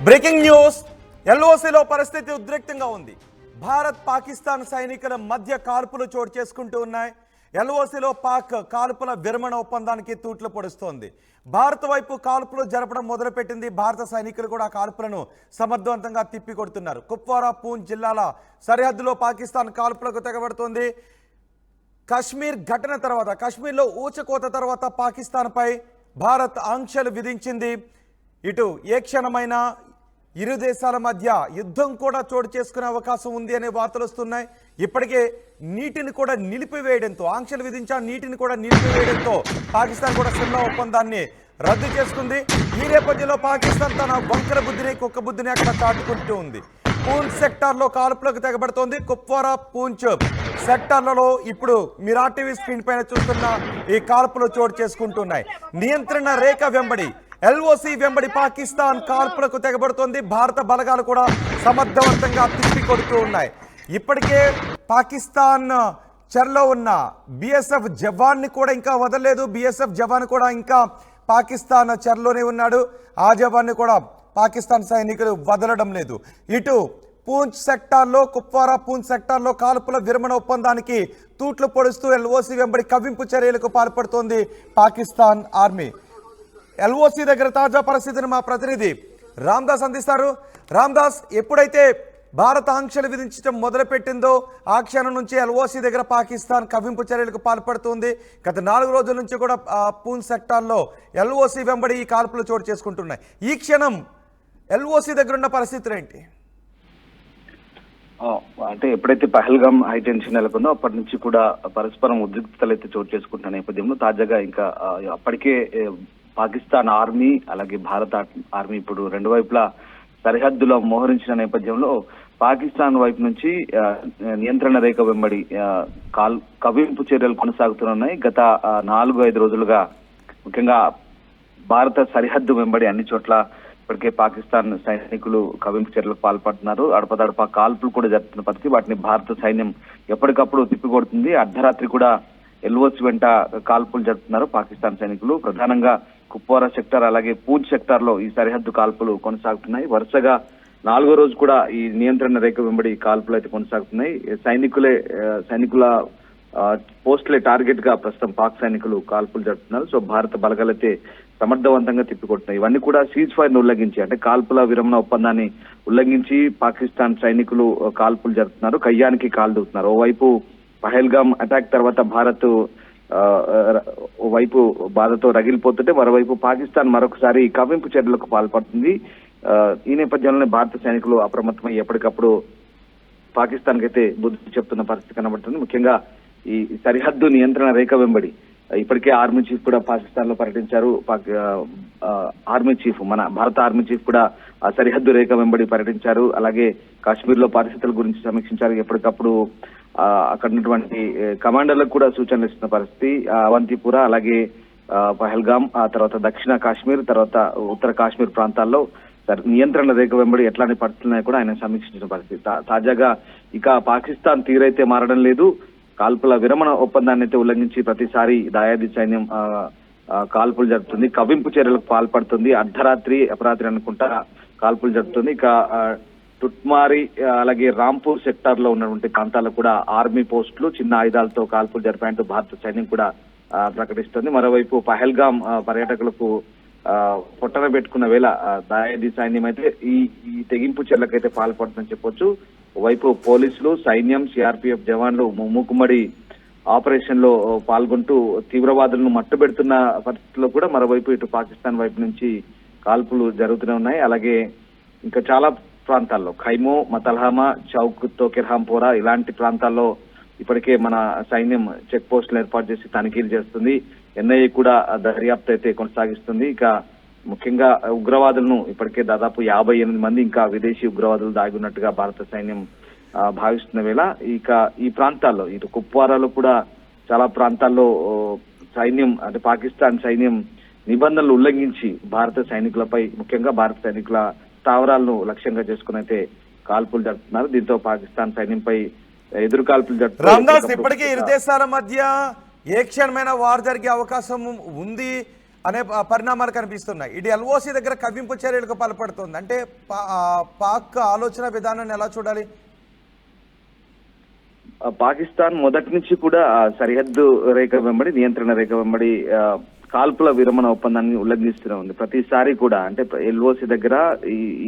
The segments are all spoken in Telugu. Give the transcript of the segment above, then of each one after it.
Breaking news. ఎల్ఓసిలో పరిస్థితి ఉద్రిక్తంగా ఉంది. భారత్ పాకిస్తాన్ సైనికుల మధ్య కాల్పులు చోటు చేసుకుంటూ ఉన్నాయి. ఎల్ఓసిలో పాక్ కాల్పుల విరమణ ఒప్పందానికి తూట్లు పొడుస్తోంది. భారత్ వైపు కాల్పులు జరపడం మొదలుపెట్టింది. భారత సైనికులు కూడా కాల్పులను సమర్థవంతంగా తిప్పికొడుతున్నారు. కుప్వారా, పూంచ్ జిల్లాల సరిహద్దులో పాకిస్తాన్ కాల్పులకు తెగబడుతోంది. కశ్మీర్ ఘటన తర్వాత, కశ్మీర్లో ఊచకోత తర్వాత పాకిస్తాన్పై భారత్ ఆంక్షలు విధించింది. ఇటు ఏ క్షణమైనా ఇరు దేశాల మధ్య యుద్ధం కూడా చోటు చేసుకునే అవకాశం ఉంది అనే వార్తలు వస్తున్నాయి. ఇప్పటికే నీటిని కూడా నిలిపివేయడంతో, ఆంక్షలు విధించా నీటిని కూడా నిలిపివేయడంతో పాకిస్తాన్ కూడా సిమ్లా ఒప్పందాన్ని రద్దు చేసుకుంది. ఈ నేపథ్యంలో పాకిస్తాన్ తన వంకర బుద్ధిని, కుక్క బుద్ధిని అక్కడ చాటుకుంటూ ఉంది. పూంచ్ సెక్టార్లో కాల్పులకు తెగబడుతోంది. కుప్వారా, పూంచ్ సెక్టార్లలో ఇప్పుడు మీరు ఆర్టీవీ స్క్రీన్ పైన చూస్తున్న ఈ కాల్పులు చోటు చేసుకుంటున్నాయి. నియంత్రణ రేఖ వెంబడి, ఎల్ఓసి వెంబడి పాకిస్తాన్ కాల్పులకు తెగబడుతోంది. భారత బలగాలు కూడా సమర్థవంతంగా తిప్పికొడుతూ ఉన్నాయి. ఇప్పటికే పాకిస్తాన్ చెరలో ఉన్న బిఎస్ఎఫ్ జవాన్ని కూడా ఇంకా వదలలేదు. బిఎస్ఎఫ్ జవాన్ కూడా ఇంకా పాకిస్తాన్ చెరలోనే ఉన్నాడు. ఆ జవాన్ని కూడా పాకిస్తాన్ సైనికులు వదలడం లేదు. ఇటు పూంచ్ సెక్టార్లో, కుప్వారా పూంచ్ సెక్టార్లో కాల్పుల విరమణ ఒప్పందానికి తూట్లు పొడుస్తూ ఎల్ఓసి వెంబడి కవ్వింపు చర్యలకు పాల్పడుతోంది పాకిస్తాన్ ఆర్మీ. ఎల్ఓసి దగ్గర తాజా పరిస్థితిని మా ప్రతినిధి రామ్దాస్ అందిస్తారు. రామ్దాస్, ఎప్పుడైతే భారత ఆంక్షలు విధించడం మొదలుపెట్టిందో ఆ క్షణం నుంచి ఎల్ఓసి దగ్గర పాకిస్తాన్ కవ్వింపు చర్యలకు పాల్పడుతుంది. గత 4 రోజుల నుంచి కూడా పూంచ్ సెక్టార్లో ఎల్ఓసి వెంబడి ఈ కాల్పులు చోటు చేసుకుంటున్నాయి. ఈ క్షణం ఎల్ఓసి దగ్గర ఉన్న పరిస్థితులు ఏంటి? అంటే ఎప్పుడైతే పహల్గామ్ హై టెన్షన్ నెలకొందో అప్పటి నుంచి కూడా పరస్పరం ఉద్రిక్తతలు అయితే చోటు చేసుకుంటున్న నేపథ్యంలో తాజాగా ఇంకా అప్పటికే పాకిస్తాన్ ఆర్మీ అలాగే భారత ఆర్మీ ఇప్పుడు రెండు వైపులా సరిహద్దులో మోహరించిన నేపథ్యంలో పాకిస్తాన్ వైపు నుంచి నియంత్రణ రేఖ వెంబడి కవ్వింపు చర్యలు కొనసాగుతున్నాయి. గత 4-5 రోజులుగా ముఖ్యంగా భారత సరిహద్దు వెంబడి అన్ని చోట్ల ఇప్పటికే పాకిస్తాన్ సైనికులు కవ్వింపు చర్యలకు పాల్పడుతున్నారు. అడపదడప కాల్పులు కూడా జరుగుతున్న పరిస్థితి. వాటిని భారత సైన్యం ఎప్పటికప్పుడు తిప్పికొడుతుంది. అర్ధరాత్రి కూడా ఎల్ఓసి వెంట కాల్పులు జరుపుతున్నారు పాకిస్తాన్ సైనికులు. ప్రధానంగా కుప్వారా సెక్టార్ అలాగే పూంచ్ సెక్టార్ లో ఈ సరిహద్దు కాల్పులు కొనసాగుతున్నాయి. వరుసగా 4వ రోజు కూడా ఈ నియంత్రణ రేఖ వెంబడి కాల్పులు అయితే కొనసాగుతున్నాయి. సైనికుల పోస్టులే టార్గెట్ గా ప్రస్తుతం పాక్ సైనికులు కాల్పులు జరుపుతున్నారు. సో భారత బలగాలైతే సమర్థవంతంగా తిప్పికొడుతున్నాయి. ఇవన్నీ కూడా సీజ్ ఫైర్ ఉల్లంఘించి, అంటే కాల్పుల విరమణ ఒప్పందాన్ని ఉల్లంఘించి పాకిస్తాన్ సైనికులు కాల్పులు జరుపుతున్నారు, కయ్యానికి కాల్దూతున్నారు. ఓవైపు పహల్గామ్ అటాక్ తర్వాత భారత్ వైపు బాధతో రగిలిపోతుంటే మరోవైపు పాకిస్తాన్ మరొకసారి కవ్వింపు చర్యలకు పాల్పడుతుంది. ఈ నేపథ్యంలోనే భారత సైనికులు అప్రమత్తమై ఎప్పటికప్పుడు పాకిస్తాన్ కి అయితే బుద్ధి చెప్తున్న పరిస్థితి కనబడుతుంది. ముఖ్యంగా ఈ సరిహద్దు నియంత్రణ రేఖ వెంబడి ఇప్పటికే ఆర్మీ చీఫ్ కూడా పాకిస్తాన్ లో పర్యటించారు. ఆర్మీ చీఫ్, మన భారత ఆర్మీ చీఫ్ కూడా ఆ సరిహద్దు రేఖ వెంబడి పర్యటించారు. అలాగే కాశ్మీర్ లో పరిస్థితుల గురించి సమీక్షించారు. ఎప్పటికప్పుడు అక్కడ ఉన్నటువంటి కమాండర్లకు కూడా సూచనలు ఇస్తున్న పరిస్థితి. అవంతిపురా అలాగే పహల్గామ్, ఆ తర్వాత దక్షిణ కాశ్మీర్, తర్వాత ఉత్తర కాశ్మీర్ ప్రాంతాల్లో నియంత్రణ రేఖ వెంబడి ఎట్లాంటి పరిస్థితులున్నాయో కూడా ఆయన సమీక్షించిన పరిస్థితి. తాజాగా ఇక పాకిస్తాన్ తీరైతే మారడం లేదు. కాల్పుల విరమణ ఒప్పందాన్ని అయితే ఉల్లంఘించి ప్రతిసారి దాయాది సైన్యం కాల్పులు జరుపుతుంది, కవ్వింపు చర్యలకు పాల్పడుతుంది. అర్ధరాత్రి అపరాత్రి అనుకుంటా కాల్పులు జరుపుతుంది. ఇక టుట్మారి అలాగే రాంపూర్ సెక్టార్ లో ఉన్నటువంటి ప్రాంతాల్లో కూడా ఆర్మీ పోస్టులు చిన్న ఆయుధాలతో కాల్పులు జరిపాయంటూ భారత సైన్యం కూడా ప్రకటిస్తుంది. మరోవైపు పహల్గామ్ పర్యాటకులకు పొట్టన పెట్టుకున్న వేళ దాయాది సైన్యం అయితే ఈ తెగింపు చర్యలకైతే పాల్పడుతుందని చెప్పొచ్చు. వైపు పోలీసులు, సైన్యం, సిఆర్పిఎఫ్ జవాన్లు మూకుమ్మడి ఆపరేషన్ లో పాల్గొంటూ తీవ్రవాదులను మట్టుబెడుతున్న పరిస్థితుల్లో కూడా మరోవైపు ఇటు పాకిస్తాన్ వైపు నుంచి కాల్పులు జరుగుతూనే ఉన్నాయి. అలాగే ఇంకా చాలా ప్రాంతాల్లో ఖైమో, మతల్హామా, చౌక్, తోకెర్హాంపోరా ఇలాంటి ప్రాంతాల్లో ఇప్పటికే మన సైన్యం చెక్ పోస్టులు ఏర్పాటు చేసి తనిఖీలు చేస్తుంది. ఎన్ఐఏ కూడా దర్యాప్తు అయితే కొనసాగిస్తుంది. ఇక ముఖ్యంగా ఉగ్రవాదులను ఇప్పటికే దాదాపు 58 మంది ఇంకా విదేశీ ఉగ్రవాదులు దాగున్నట్టుగా భారత సైన్యం భావిస్తున్న వేళ ఇక ఈ ప్రాంతాల్లో ఇటు కుప్వారాలో కూడా చాలా ప్రాంతాల్లో సైన్యం, అంటే పాకిస్తాన్ సైన్యం నిబంధనలు ఉల్లంఘించి భారత సైనికులపై, ముఖ్యంగా భారత సైనికుల స్థావరాలను లక్ష్యంగా చేసుకుని అయితే కాల్పులు జరుపుతున్నారు. దీంతో పాకిస్తాన్ సైన్యంపై ఎదురు కాల్పులు జరుపుతున్నారు. ఇప్పటికే ఇరు దేశాల మధ్య ఏ క్షణమైన వార్ జరిగే అవకాశం ఉంది అనే పరిణామాలు కనిపిస్తున్నాయి. ఇది ఎల్ఓసి దగ్గర కవ్వింపు చర్యలకు పాల్పడుతుంది. అంటే పాక్ ఆలోచన విధానాన్ని ఎలా చూడాలి? పాకిస్తాన్ మొదటి నుంచి కూడా సరిహద్దు రేఖ వెంబడి, నియంత్రణ రేఖ వెంబడి కాల్పుల విరమణ ఒప్పందాన్ని ఉల్లంఘిస్తూనే ఉంది. ప్రతిసారి కూడా అంటే ఎల్ఓసి దగ్గర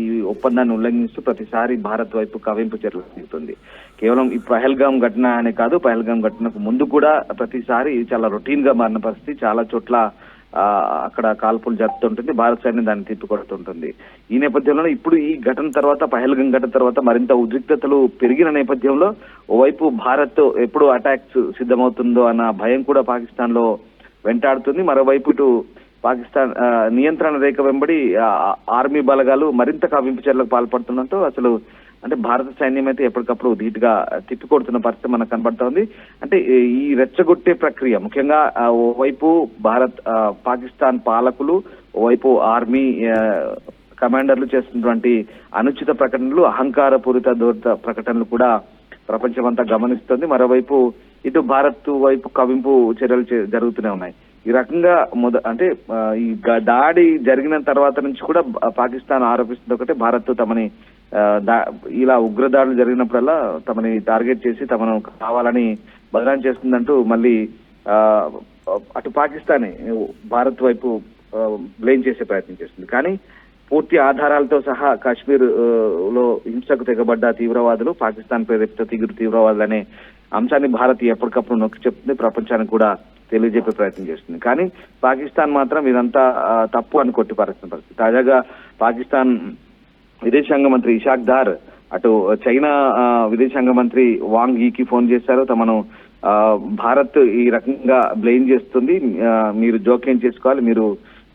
ఈ ఒప్పందాన్ని ఉల్లంఘిస్తూ ప్రతిసారి భారత్ వైపు కవింపు చర్యలు జరుగుతుంది. కేవలం ఈ పహల్గాం ఘటన అనే కాదు, పహల్గాం ఘటనకు ముందు కూడా ప్రతిసారి చాలా రొటీన్ గా మారిన పరిస్థితి. చాలా చోట్ల అక్కడ కాల్పులు జరుపుతుంటుంది, భారత సైన్యం దాన్ని తిప్పికొడుతుంటుంది. ఈ నేపథ్యంలో ఇప్పుడు ఈ ఘటన తర్వాత, పహల్గాం ఘటన తర్వాత మరింత ఉద్రిక్తతలు పెరిగిన నేపథ్యంలో ఓవైపు భారత్ ఎప్పుడు అటాక్స్ సిద్ధమవుతుందో అన్న భయం కూడా పాకిస్తాన్ లో వెంటాడుతుంది. మరోవైపు ఇటు పాకిస్తాన్ నియంత్రణ రేఖ వెంబడి ఆర్మీ బలగాలు మరింత కవ్వింపు చర్యలకు పాల్పడుతుండటంతో అసలు అంటే భారత సైన్యం అయితే ఎప్పటికప్పుడు ధీటుగా తిప్పికొడుతున్న పరిస్థితి మనకు కనబడుతోంది. అంటే ఈ రెచ్చగొట్టే ప్రక్రియ ముఖ్యంగా ఓవైపు పాకిస్తాన్ పాలకులు, ఓవైపు ఆర్మీ కమాండర్లు చేస్తున్నటువంటి అనుచిత ప్రకటనలు, అహంకారపూరిత దూరత ప్రకటనలు కూడా ప్రపంచమంతా గమనిస్తోంది. మరోవైపు ఇటు భారత్ వైపు కవింపు చర్యలు జరుగుతూనే ఉన్నాయి. ఈ రకంగా అంటే ఈ దాడి జరిగిన తర్వాత నుంచి కూడా పాకిస్తాన్ ఆరోపిస్తుంది ఒకటే, భారత్ తమని ఇలా ఉగ్రదాడులు జరిగినప్పుడల్లా తమని టార్గెట్ చేసి తమను కావాలని బదనాం చేస్తుందంటూ మళ్ళీ అటు పాకిస్తానే భారత్ వైపు బ్లేమ్ చేసే ప్రయత్నం చేస్తుంది. కానీ పూర్తి ఆధారాలతో సహా కాశ్మీర్ లో హింసకు తెగబడ్డ తీవ్రవాదులు, పాకిస్తాన్ ప్రేరేపిత తీవ్రవాదులు అనే అంశాన్ని భారత్ ఎప్పటికప్పుడు నొక్కి చెప్తుంది, ప్రపంచానికి కూడా తెలియజెప్పే ప్రయత్నం చేస్తుంది. కానీ పాకిస్తాన్ మాత్రం ఇదంతా తప్పు అని కొట్టిపారేస్తున్న పరిస్థితి. తాజాగా పాకిస్తాన్ విదేశాంగ మంత్రి ఇషాక్ దార్ అటు చైనా విదేశాంగ మంత్రి వాంగ్ యీకి ఫోన్ చేశారు. తమను భారత్ ఈ రకంగా బ్లేమ్ చేస్తుంది, మీరు జోక్యం చేసుకోవాలి, మీరు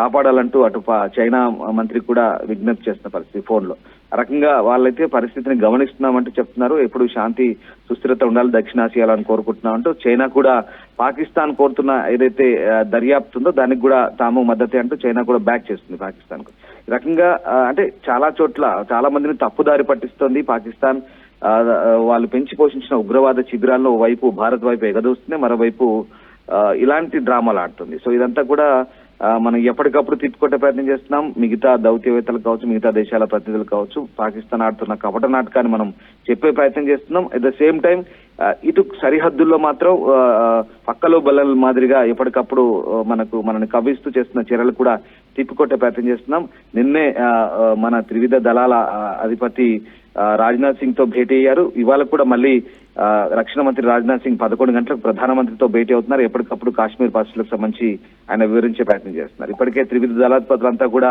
కాపాడాలంటూ అటు చైనా మంత్రి కూడా విజ్ఞప్తి చేస్తున్న పరిస్థితి ఫోన్ లో. ఆ రకంగా వాళ్ళైతే పరిస్థితిని గమనిస్తున్నామంటూ చెప్తున్నారు. ఎప్పుడు శాంతి సుస్థిరత ఉండాలి దక్షిణాసియాలో అని కోరుకుంటున్నామంటూ చైనా కూడా పాకిస్తాన్ కోరుతున్న ఏదైతే దర్యాప్తు ఉందో దానికి కూడా తాము మద్దతు అంటూ చైనా కూడా బ్యాక్ చేస్తుంది పాకిస్తాన్ కు. ఈ రకంగా అంటే చాలా చోట్ల చాలా మందిని తప్పుదారి పట్టిస్తోంది పాకిస్తాన్. వాళ్ళు పెంచి పోషించిన ఉగ్రవాద శిబిరాల్లో వైపు భారత్ వైపు ఎగదూస్తుంది, మరోవైపు ఇలాంటి డ్రామాలు ఆడుతుంది. సో ఇదంతా కూడా మనం ఎప్పటికప్పుడు తిప్పుకొట్టే ప్రయత్నం చేస్తున్నాం. మిగతా దౌత్యవేత్తలు కావచ్చు, మిగతా దేశాల ప్రతినిధులు కావచ్చు, పాకిస్తాన్ ఆడుతున్న కపట నాటకాన్ని మనం చెప్పే ప్రయత్నం చేస్తున్నాం. అట్ ద సేమ్ టైం ఇటు సరిహద్దుల్లో మాత్రం పక్కలో బల్లల మాదిరిగా ఎప్పటికప్పుడు మనని కవ్విస్తూ చేస్తున్న చర్యలు కూడా తిప్పికొట్టే ప్రయత్నం చేస్తున్నాం. నిన్నే మన త్రివిధ దళాల అధిపతి రాజ్నాథ్ సింగ్ తో భేటీ అయ్యారు. ఇవాళ కూడా మళ్ళీ రక్షణ మంత్రి రాజ్నాథ్ సింగ్ 11 గంటలకు ప్రధానమంత్రితో భేటీ అవుతున్నారు. ఎప్పటికప్పుడు కాశ్మీర్ పరిస్థితులకు సంబంధించి ఆయన వివరించే ప్రయత్నం చేస్తున్నారు. ఇప్పటికే త్రివిధ దళాధిపతులంతా కూడా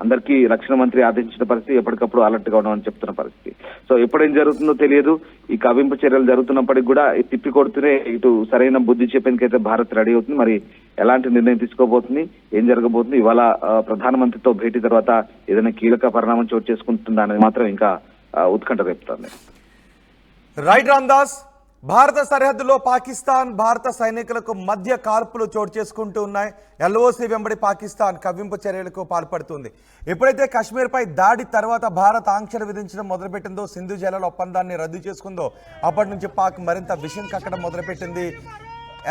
అందరికీ రక్షణ మంత్రి ఆదేశించిన పరిస్థితి, ఎప్పటికప్పుడు అలర్ట్ గా ఉండమని చెప్తున్న పరిస్థితి. సో ఎప్పుడేం జరుగుతుందో తెలియదు. ఈ కవింపు చర్యలు జరుగుతున్నప్పటికీ కూడా తిప్పి కొడుతూనే ఇటు సరైన బుద్ధి చెప్పేందుకైతే భారత్ రెడీ అవుతుంది. మరి ఎలాంటి నిర్ణయం తీసుకోబోతుంది, ఏం జరగబోతుంది, ఇవాళ ప్రధానమంత్రితో భేటీ తర్వాత ఏదైనా కీలక పరిణామం చోటు చేసుకుంటుందా అనేది మాత్రం ఇంకా ఉత్కంఠ రేపుతోంది. రైట్ రామ్దాస్, భారత సరిహద్దులో పాకిస్తాన్ భారత సైనికులకు మధ్య కాల్పులు చోటు చేసుకుంటూ ఉన్నాయి. ఎల్ఓసి వెంబడి పాకిస్తాన్ కవ్వింపు చర్యలకు పాల్పడుతుంది. ఎప్పుడైతే కాశ్మీర్పై దాడి తర్వాత భారత్ ఆంక్షలు విధించడం మొదలుపెట్టిందో, సింధు జలాల ఒప్పందాన్ని రద్దు చేసుకుందో, అప్పటి నుంచి పాక్ మరింత విషయం కక్కడం మొదలుపెట్టింది.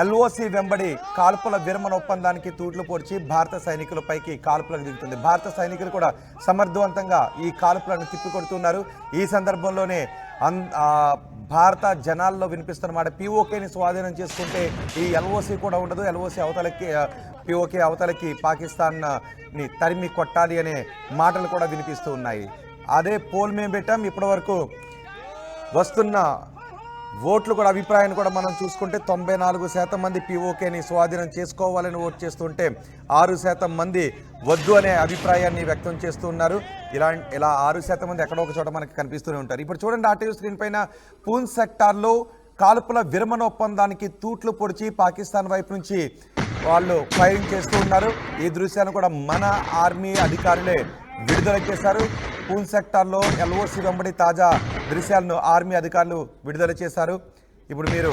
ఎల్ఓసి వెంబడి కాల్పుల విరమణ ఒప్పందానికి తూట్లు పొడిచి భారత సైనికులపైకి కాల్పులకు దిగుతుంది. భారత సైనికులు కూడా సమర్థవంతంగా ఈ కాల్పులను తిప్పికొడుతున్నారు. ఈ సందర్భంలోనే భారత జనాల్లో వినిపిస్తున్నమాట, పిఓకేని స్వాధీనం చేసుకుంటే ఈ ఎల్ఓసి కూడా ఉండదు, ఎల్ఓసి అవతలకి పిఓకే అవతలకి పాకిస్తాన్ని తరిమి కొట్టాలి అనే మాటలు కూడా వినిపిస్తూ ఉన్నాయి. అదే పోల్ మేము పెట్టాం. ఇప్పటి వరకు వస్తున్న ఓట్లు కూడా అభిప్రాయాన్ని కూడా మనం చూసుకుంటే 94% మంది పిఓకేని స్వాధీనం చేసుకోవాలని ఓటు చేస్తుంటే 6% మంది వద్దు అనే అభిప్రాయాన్ని వ్యక్తం చేస్తూ ఉన్నారు. ఇలా 6% మంది ఎక్కడో ఒక చోట మనకి కనిపిస్తూనే ఉంటారు. ఇప్పుడు చూడండి ఆర్టీవీ స్క్రీన్ పైన పూంచ్ సెక్టార్లో కాల్పుల విరమణ ఒప్పందానికి తూట్లు పొడిచి పాకిస్తాన్ వైపు నుంచి వాళ్ళు ఫైరింగ్ చేస్తూ ఉన్నారు. ఈ దృశ్యాన్ని కూడా మన ఆర్మీ అధికారులే విడుదల చేశారు. పూంచ్ సెక్టార్లో ఎల్ఓసి వెంబడి తాజా దృశ్యాలను ఆర్మీ అధికారులు విడుదల చేశారు. ఇప్పుడు మీరు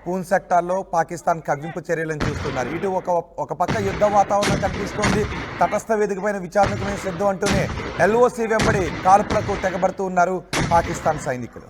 పూంచ్ సెక్టార్లో పాకిస్తాన్ కవ్వింపు చర్యలను చూస్తున్నారు. ఇటు ఒక పక్క యుద్ధ వాతావరణం కనిపిస్తోంది. తటస్థ వేదికపైన విచారణకు మేము సిద్ధం అంటూనే ఎల్ఓసి వెంబడి కాల్పులకు తెగబడుతూ ఉన్నారు పాకిస్తాన్ సైనికులు.